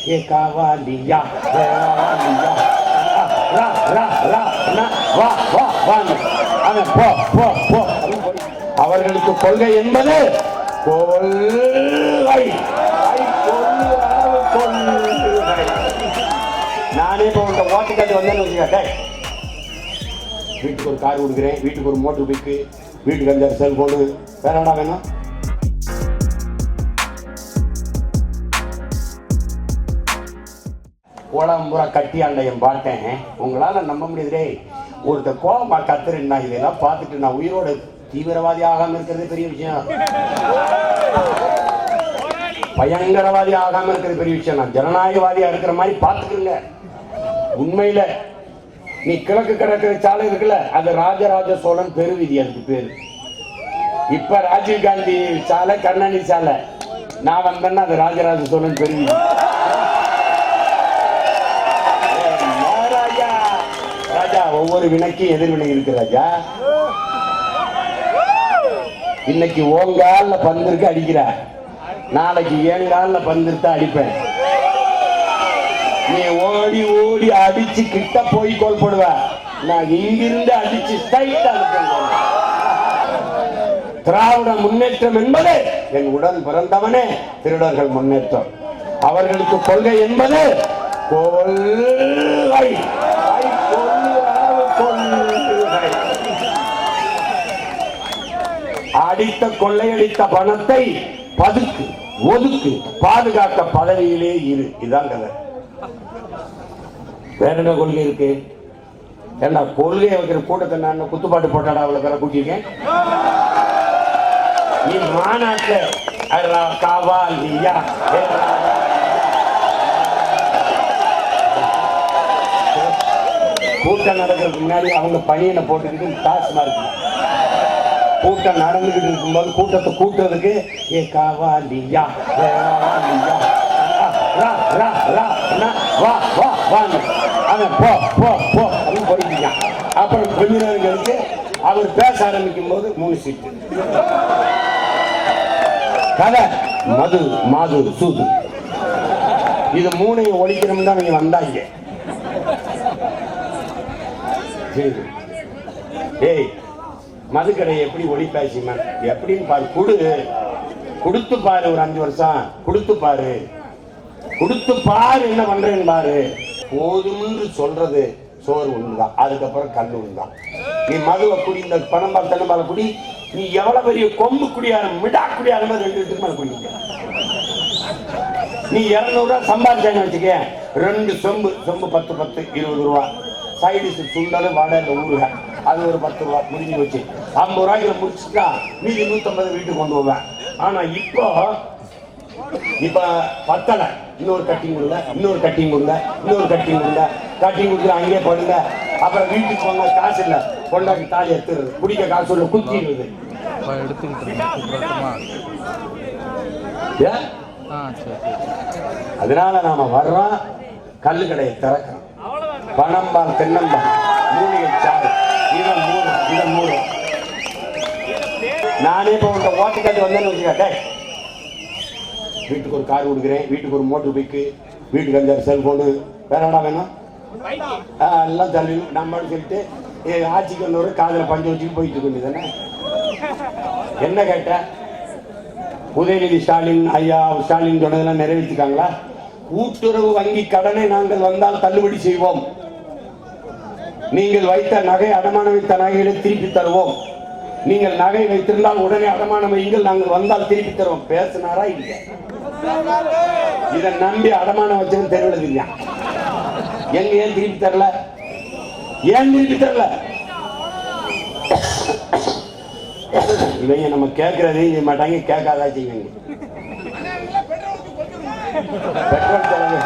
ஏ காவாலியா காவாலியா ரா ரா ரா வா வா வா அவன் போ போ போ. அவர்களுக்கு கொள்கை என்பது கொள்கை. நானே இப்போ உங்க ஓட்டு கட்டு வந்தேன்னு வச்சுக்க, வீட்டுக்கு ஒரு கார் கொடுக்குறேன், வீட்டுக்கு ஒரு மோட்டர் பைக்கு, வீட்டுக்கு 5 செல்போனு, வேற என்ன வேணும்? கோலம்புரா கட்டி ஆண்டையும் பார்த்தேன். உங்களால நம்ப முடியுதே, ஒருத்தர் கோலமா கத்துறேன்னா இதெல்லாம் பார்த்துட்டு நான் உயிரோட தீவிரவாதி ஆகாம இருக்கிறது பெரிய விஷயம், பயங்கரவாதி ஆகாம இருக்கிறது பெரிய விஷயம். நான் ஜனநாயகவாதியா இருக்கிற மாதிரி பார்த்துக்கல. உண்மையில நீ கிழக்கு கடற்கரை சாலை இருக்குல்ல, அது ராஜராஜ சோழன் பெருவீதி, அதுக்கு பேரு. இப்ப ராஜீவ் காந்தி சாலை, கருணாநிதி சாலை. நான் வந்தேன்னா அது ராஜராஜ சோழன் பெருவீதி. ராஜா, ஒவ்வொரு வினைக்கும் எதிர்வினை இருக்கு ராஜா. இன்னைக்கு ஓங்கால பந்திருக்கு அடிக்கிற, நாளைக்கு ஏங்கால பந்திருத்த அடிப்பேன். நீ ஓடி ஓடி அடிச்சு கிட்ட போய் கோல் போடுவ, நான் இங்கிருந்து அடிச்சு ஸ்ட்ரைட்டா அனுப்பேன். திராவிட முன்னேற்றம் என்பது என் உடன் பிறந்தவனே திருடர்கள் முன்னேற்றம். அவர்களுக்கு கொள்கை என்பது கொள்கை. அடித்த கொள்ளையடித்த பணத்தை பதுக்கு, ஒதுக்கு, பாதுகாக்க பதவியிலே இரு. இதான் கதை. வேற என்ன கொள்கை இருக்கு? ஏன்னா கொள்கையை வைக்கிற கூட்டத்தை நான் குத்துப்பாட்டு போட்டாடா அவ்வளவு பேரை கூட்டியிருக்கேன். நீ மாநாட்டில் காவாலியா கூட்டம் நடக்கிறதுக்கு முன்னாடி அவங்க பணியனை போட்டுக்கிட்டு டாஸ்மார்க் கூட்டம் நடந்துகிட்டு இருக்கும்போது கூட்டத்தை கூட்டுறதுக்கு ஏ காவாலியா காவாலியா போயிருக்கான். அப்புறம் கொஞ்ச நேரம் கழிச்சு அவர் பேச ஆரம்பிக்கும் போது 3 சீட்டு கதை. மது மாது சூது, இது 3ஐயும் ஒழிக்கணும் தான் நீங்க வந்தாங்க. ஏய், மதுக்கடையை எப்படி ஒழிப்பாச்சுமா எப்படின்னு பாரு. கொடுத்து பாரு, ஒரு 5 வருஷம் கொடுத்து பாரு, கொடுத்து பாரு என்ன பண்றேன்னு பாரு. போதும்னு சொல்றது சோறு ஒண்ணுதான், அதுக்கப்புறம் கல் ஒண்ணுதான். நீ மதுவை குடி, இந்த பணம்பால் தென்னம்பால குடி, நீ எவ்வளவு பெரிய கொம்பு குடியாரு மிடா குடியாரு 2 லிட்டருக்கு மேல குடிக்க. நீ 200 ரூபாய் சம்பாதிச்சான்னு வச்சுக்க, 2 சொம்பு 10 10 20 ரூபா. சைடிஸ் சுண்டலும் வடை ஊருக, அது ஒரு 10 ரூபா முடிஞ்சு வச்சு 50 ரூபாய்க்கு முடிச்சுட்டா மீதி 150 வீட்டுக்கு கொண்டு போவேன். ஆனா இப்ப பத்தலை, இன்னொரு கட்டிங் கொடுங்க, இன்னொரு கட்டிங் கொடுங்க, இன்னொரு கட்டிங் கொடுங்க, கட்டிங் கொடுத்து அங்கேயே போடுங்க. அப்புறம் வீட்டுக்கு போங்க, காசு இல்லை, கொண்டாடி தாலி எடுத்துறது, குடிக்க காசு இல்லை, குத்திடுறது. அதனால நாம வர்றோம், கல்லு கடையை திறக்கிறோம், பணம்பால் தென்னம்பால் மூலிகை சாறு, இதை மூணு. நானே இப்போ உங்க ஓட்டு கட்டு வந்தேன்னு வச்சுக்க, வீட்டுக்கு ஒரு கார் கொடுக்குறேன், வீட்டுக்கு ஒரு மோட்டர் பைக்கு, வீட்டுக்கு 5 செல்போனு, வேற என்ன வேணும்? எல்லாம் தள்ளி நம்ம சொல்லிட்டு ஆட்சிக்கு வந்தவரை காதில் பஞ்சு வச்சுட்டு போயிட்டு இருக்க வேண்டியதானே. என்ன கேட்ட? உதயநிதி ஸ்டாலின் ஐயா ஸ்டாலின் சொன்னதெல்லாம் நிறைவேற்றிருக்காங்களா? கூட்டுறவு வங்கி கடனை நாங்கள் வந்தால் தள்ளுபடி செய்வோம், நீங்கள் வைத்த நகை அடமானம் வைத்த நகைகளை திருப்பி தருவோம், நீங்கள் நகை வைத்திருந்தால் உடனே அடமானம் வையுங்கள், நாங்கள் வந்தால் திருப்பி தருவோம். பேசினாரா இல்லையா? இதை நம்பி அடமானம் வச்சவன் தெருவில் இல்லையா? எங்க ஏன் திருப்பி தரல? ஏன் திருப்பி தரல? இவங்க நம்ம கேட்கறதே செய்ய மாட்டாங்க, கேட்காதா செய்வாங்க. பெட்ரோல் செலவு